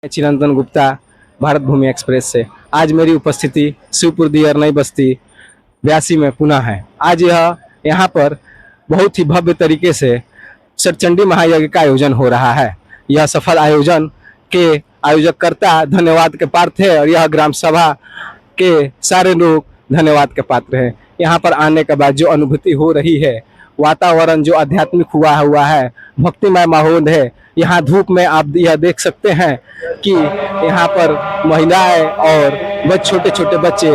चिरंतन गुप्ता, भारत भूमि express से। आज मेरी उपस्थिति शिवपुर दियर नई बस्ती ब्यासी में पुनः है। आज यहाँ पर बहुत ही भव्य तरीके से सरचंडी महायज्ञ का आयोजन हो रहा है। यह सफल आयोजन के आयोजककर्ता धन्यवाद के पात्र है और यह ग्राम सभा के सारे लोग धन्यवाद के पात्र हैं। यहाँ पर आने के बाद जो अनुभूति हो रही है, वातावरण जो आध्यात्मिक हुआ है, भक्तिमय माहौल है। यहाँ धूप में आप यह देख सकते हैं कि यहाँ पर महिलाएं और छोटे छोटे बच्चे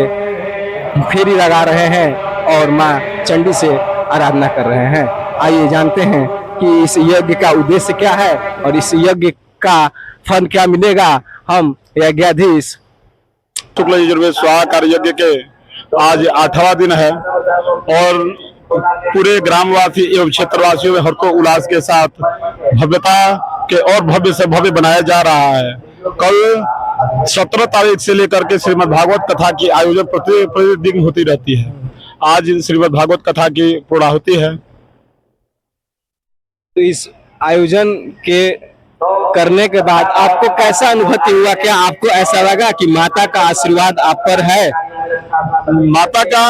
फेरी लगा रहे हैं और माँ चंडी से आराधना कर रहे हैं। आइए जानते हैं कि इस यज्ञ का उद्देश्य क्या है और इस यज्ञ का फल क्या मिलेगा। हम यज्ञाधीश शुक्ल यजुर्वेद स्वाहा कार्य यज्ञ के आज 8वां दिन है और पूरे ग्रामवासी एवं क्षेत्रवासियों में हर्षो उल्लास के साथ भव्यता के और भव्य से भव्य बनाया जा रहा है। कल 17 तारीख से लेकर के श्रीमद् भागवत कथा की आयोजन प्रतिदिन होती रहती है। आज श्रीमद् भागवत कथा की पूर्णाहुति है। तो इस आयोजन के करने के बाद आपको कैसा अनुभूति हुआ? क्या आपको ऐसा लगा कि माता का आशीर्वाद आप पर है? माता का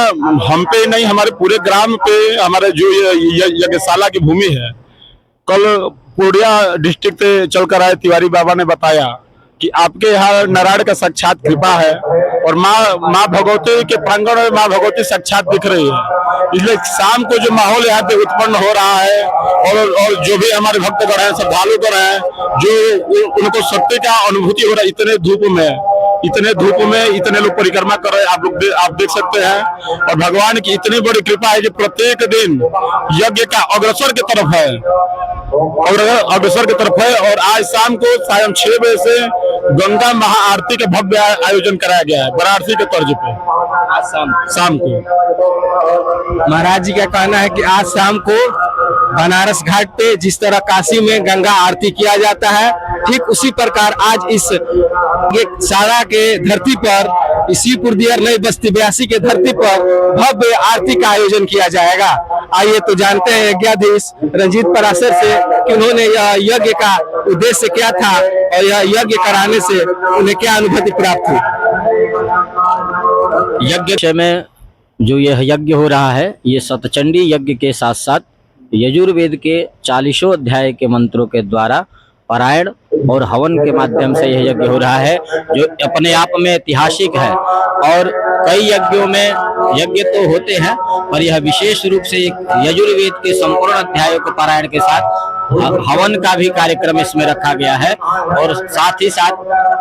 हम पे नहीं, हमारे पूरे ग्राम पे, हमारे जो यज्ञशाला की भूमि है। कल पूर्णिया डिस्ट्रिक्ट से चलकर आए तिवारी बाबा ने बताया कि आपके यहाँ नारायण का साक्षात कृपा है और माँ भगवती के प्रांगण में माँ भगवती साक्षात दिख रही है। इसलिए शाम को जो माहौल यहाँ पे उत्पन्न हो रहा है और जो भी हमारे भक्तगण हैं, श्रद्धालुगण हैं, जो उनको सत्य का अनुभूति हो रहा है। इतने धूप में इतने लोग परिक्रमा कर रहे हैं, आप देख सकते हैं। और भगवान की इतनी बड़ी कृपा है कि प्रत्येक दिन यज्ञ का अग्रसर की तरफ है और आज शाम को सायं 6 बजे से गंगा महाआरती का भव्य आयोजन कराया गया है वाराणसी के तर्ज पे। आज शाम को महाराज जी का कहना है कि आज शाम को बनारस घाट पे जिस तरह काशी में गंगा आरती किया जाता है, ठीक उसी प्रकार आज इस सारा के धरती पर, शिवपुर दियर नई बस्ती ब्यासी के धरती पर भव्य आरती का आयोजन किया जाएगा। आइए तो जानते हैं यज्ञाधीश रंजीत पराशर से कि उन्होंने यह यज्ञ का उद्देश्य क्या था और यह यज्ञ कराने से उन्हें क्या अनुभूति प्राप्त हुई। यज्ञ में जो यह यज्ञ हो रहा है, ये सतचंडी यज्ञ के साथ साथ यजुर्वेद के 40 अध्याय के मंत्रों के द्वारा पारायण और हवन के माध्यम से यह यज्ञ हो रहा है, जो अपने आप में ऐतिहासिक है। और कई यज्ञों में यज्ञ तो होते हैं, पर यह विशेष रूप से यजुर्वेद के संपूर्ण अध्यायों के पारायण के साथ हवन का भी कार्यक्रम इसमें रखा गया है। और साथ ही साथ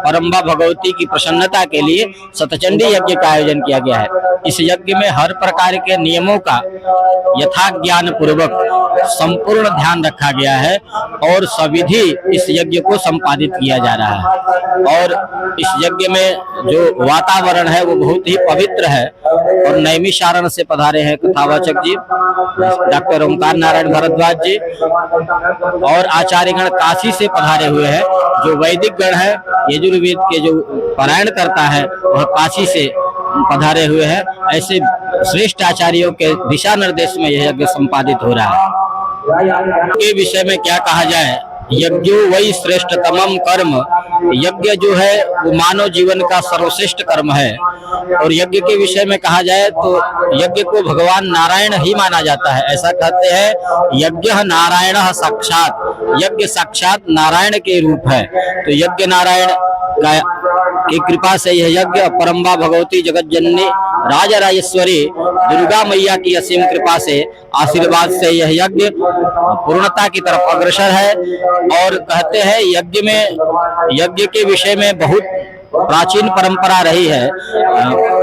परम्बा भगवती की प्रसन्नता के लिए सतचंडी यज्ञ का आयोजन किया गया है। इस यज्ञ में हर प्रकार के नियमों का यथा ज्ञान पूर्वक संपूर्ण ध्यान रखा गया है और सविधि इस यज्ञ को संपादित किया जा रहा है। और इस यज्ञ में जो वातावरण है वो बहुत ही पवित्र है। और नैमिषारण से पधारे हैं कथावाचक जी डॉक्टर ओंकार नारायण भारद्वाज जी, और आचार्यगण काशी से पधारे हुए हैं। जो वैदिक गण है, यजुर्वेद के जो पारायण करता है, वह काशी से पधारे हुए हैं। ऐसे श्रेष्ठ आचार्यों के दिशा निर्देश में यह यज्ञ संपादित हो रहा है। के विषय में क्या कहा जाए, यज्ञो वही श्रेष्ठतमम कर्म। यज्ञ जो है वो मानव जीवन का सर्वश्रेष्ठ कर्म है। और यज्ञ के विषय में कहा जाए तो यज्ञ को भगवान नारायण ही माना जाता है। ऐसा कहते हैं यज्ञ नारायण साक्षात, यज्ञ साक्षात नारायण के रूप है। तो यज्ञ नारायण की कृपा से यह यज्ञ, परम्बा भगवती जगत जननी राजा राजेश्वरी दुर्गा मैया की असीम कृपा से, आशीर्वाद से यह यज्ञ पूर्णता की तरफ अग्रसर है। और कहते हैं यज्ञ के विषय में बहुत प्राचीन परंपरा रही है।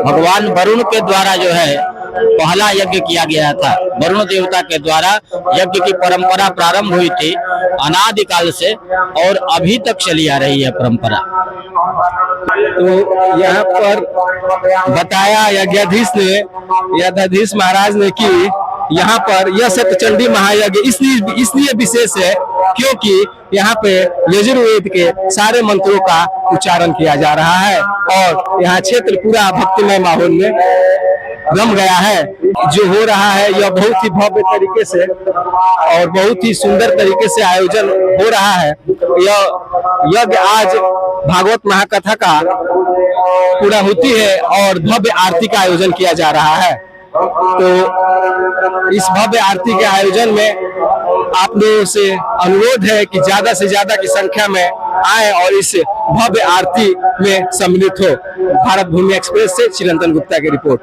भगवान वरुण के द्वारा जो है पहला यज्ञ किया गया था। वरुण देवता के द्वारा यज्ञ की परंपरा प्रारंभ हुई थी अनादिकाल से और अभी तक चली आ रही है परंपरा। तो यहाँ पर बताया यज्ञाधीश महाराज ने कि यहाँ पर यह सतचंडी महायज्ञ इसलिए विशेष है क्योंकि यहाँ पे यजुर्वेद के सारे मंत्रों का उच्चारण किया जा रहा है और यहाँ क्षेत्र पूरा भक्तिमय माहौल में रम गया है। जो हो रहा है यह बहुत ही भव्य तरीके से और बहुत ही सुंदर तरीके से आयोजन हो रहा है यह यज्ञ आज भागवत महाकथा का पूरा होती है और भव्य आरती का आयोजन किया जा रहा है। तो इस भव्य आरती के आयोजन में आप लोगों से अनुरोध है कि ज्यादा से ज्यादा की संख्या में आए और इस भव्य आरती में सम्मिलित हो। भारत भूमि एक्सप्रेस से चिरंतन गुप्ता की रिपोर्ट।